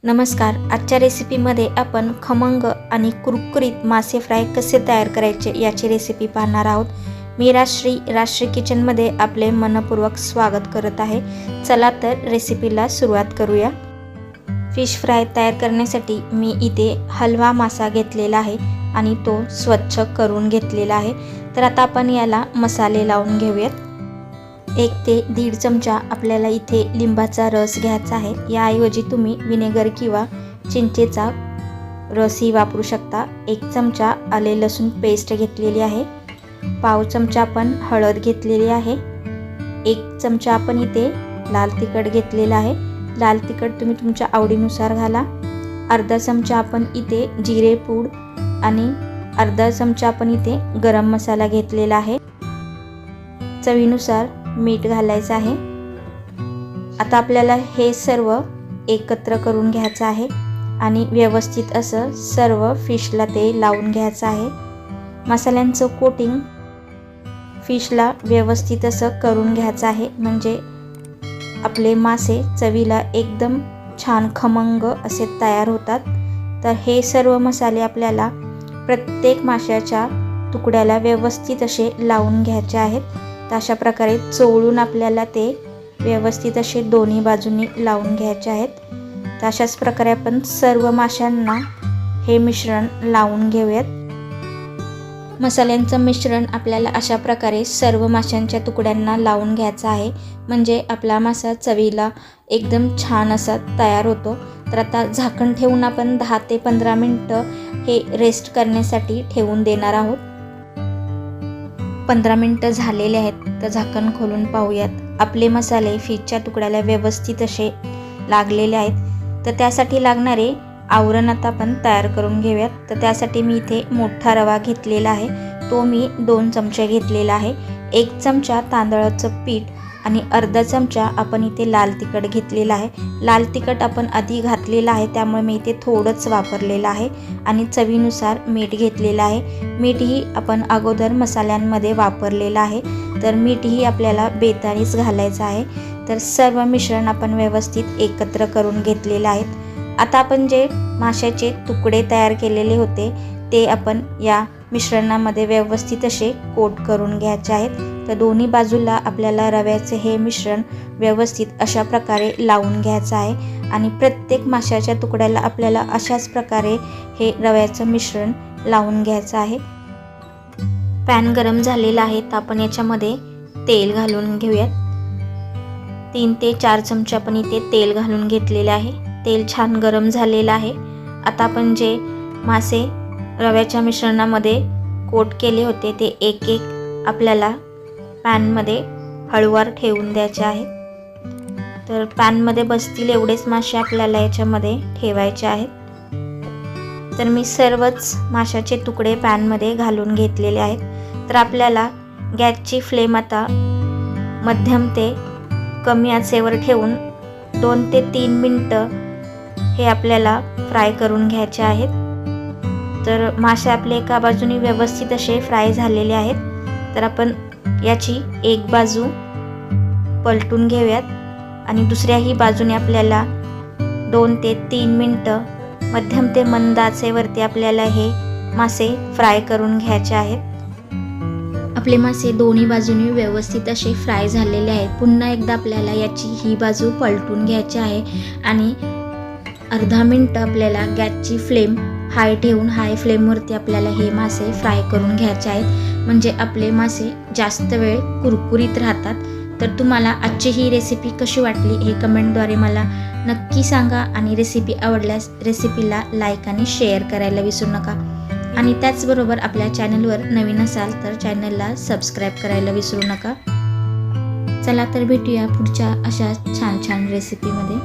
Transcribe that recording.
नमस्कार. आजच्या रेसिपीमध्ये आपण खमंग आणि कुरकुरीत मासे फ्राय कसे तयार करायचे याची रेसिपी पाहणार आहोत. मी राजश्री किचनमध्ये आपले मनपूर्वक स्वागत करत आहे. चला तर रेसिपीला सुरुवात करूया. फिश फ्राय तयार करण्यासाठी मी इथे हलवा मासा घेतलेला आहे आणि तो स्वच्छ करून घेतलेला आहे. तर आता आपण याला मसाले लावून घेऊयात. 1 ते 1.5 चमचा आपल्याला इथे लिंबाचा रस घ्यायचा आहे. याऐवजी तुम्ही विनेगर किंवा चिंचेचा रसही वापरू शकता. 1 चमचा आले लसूण पेस्ट घेतलेली आहे. पाव चमचा आपण हळद घेतलेली आहे. 1 चमचा आपण इथे लाल तिखट घेतलेला आहे. लाल तिखट तुम्ही तुमच्या आवडीनुसार घाला. अर्धा चमचा आपण इथे जिरे पूड आणि अर्धा चमचा आपण इथे गरम मसाला घेतलेला आहे. चवीनुसार मीठ घालायचं आहे. आता आपल्याला हे सर्व एकत्र करून घ्यायचं आहे आणि व्यवस्थित असं सर्व फिशला ते लावून घ्यायचं आहे. मसाल्यांचं कोटिंग फिशला व्यवस्थित असं करून घ्यायचं आहे, म्हणजे आपले मासे चवीला एकदम छान खमंग असे तयार होतात. तर हे सर्व मसाले आपल्याला प्रत्येक माशाच्या तुकड्याला व्यवस्थित असे लावून घ्यायचे आहेत. तर अशा प्रकारे चोळून आपल्याला ते व्यवस्थित असे दोन्ही बाजूंनी लावून घ्यायचे आहेत. तर अशाच प्रकारे आपण सर्व माशांना हे मिश्रण लावून घेऊयात. मसाल्यांचं मिश्रण आपल्याला अशा प्रकारे सर्व माशांच्या तुकड्यांना लावून घ्यायचं आहे, म्हणजे आपला मासा चवीला एकदम छान असा तयार होतो. तर आता झाकण ठेवून आपण 10 ते 15 मिनटं हे रेस्ट करण्यासाठी ठेवून देणार आहोत. 15 मिनटं झालेले आहेत. तर झाकण खोलून पाहूयात. आपले मसाले फिशच्या तुकड्याला व्यवस्थित असे लागलेले आहेत. तर त्यासाठी लागणारे आवरण आता आपण तयार करून घेऊयात. तर त्यासाठी मी इथे मोठा रवा घेतलेला आहे. तो मी 2 चमचे घेतलेला आहे. 1 चमचा तांदळाचं पीठ आणि अर्धा चमचा आपण इथे लाल तिखट घेतलेला आहे. लाल तिखट आपण आधी घातलेलं आहे, त्यामुळे मी इथे थोडंच वापरलेलं आहे. आणि चवीनुसार मीठ घेतलेलं आहे. मीठही आपण अगोदर मसाल्यांमध्ये वापरलेलं आहे, तर मीठही आपल्याला बेतानीच घालायचं आहे. तर सर्व मिश्रण आपण व्यवस्थित एकत्र करून घेतलेलं आहे. आता आपण जे माशाचे तुकडे तयार केलेले होते ते आपण या मिश्रणामध्ये व्यवस्थित असे कोट करून घ्यायचे आहेत. तर दोन्ही बाजूला आपल्याला रव्याचे हे मिश्रण व्यवस्थित अशा प्रकारे लावून घ्यायचं आहे आणि प्रत्येक माशाच्या तुकड्याला आपल्याला अशाच प्रकारे हे रव्याचं मिश्रण लावून घ्यायचं आहे. पॅन गरम झालेला आहे, तर आपण याच्यामध्ये तेल घालून घेऊयात. 3 ते 4 चमचे आपण इथे तेल घालून घेतलेले आहे. तेल छान गरम झालेलं आहे. आता आपण जे मासे रव्याच्या मिश्रणामध्ये कोट केले होते ते एक एक आपल्याला पॅनमध्ये हळूवार ठेवून द्यायचे आहे. तर पॅनमध्ये बसतील एवढेच मासे आपल्याला याच्यामध्ये ठेवायचे आहेत. तर मी सर्वच माशाचे तुकडे पॅनमध्ये घालून घेतलेले आहेत. तर आपल्याला गॅसची फ्लेम आता मध्यम ते कमी आचेवर ठेवून 2 ते 3 मिनटं हे आपल्याला फ्राय करून घ्यायचे आहेत. तर मासे आपले एका बाजूने व्यवस्थित असे फ्राय झालेले आहेत. तर आपण याची एक बाजू पलटून घेऊयात आणि दुसऱ्याही बाजूने आपल्याला 2 ते 3 मिनटं मध्यम ते मंद आचेवरती आपल्याला हे मासे फ्राय करून घ्यायचे आहेत. आपले मासे दोन्ही बाजूनी व्यवस्थित असे फ्राय झालेले आहेत. पुन्हा एकदा आपल्याला याची ही बाजू पलटून घ्यायची आहे आणि अर्धा मिनटं आपल्याला गॅसची फ्लेम हाय ठेवून हाय फ्लेमवरती आपल्याला हे मासे फ्राय करून घ्यायचे आहेत, म्हणजे आपले मासे जास्त वेळ कुरकुरीत राहतात. तर तुम्हाला आजची ही रेसिपी कशी वाटली हे कमेंटद्वारे मला नक्की सांगा आणि रेसिपी आवडल्यास रेसिपीला लाईक आणि शेअर करायला विसरू नका. आणि त्याचबरोबर आपल्या चॅनलवर नवीन असाल तर चॅनलला सबस्क्राईब करायला विसरू नका. चला तर भेटूया पुढच्या अशा छान छान रेसिपीमध्ये.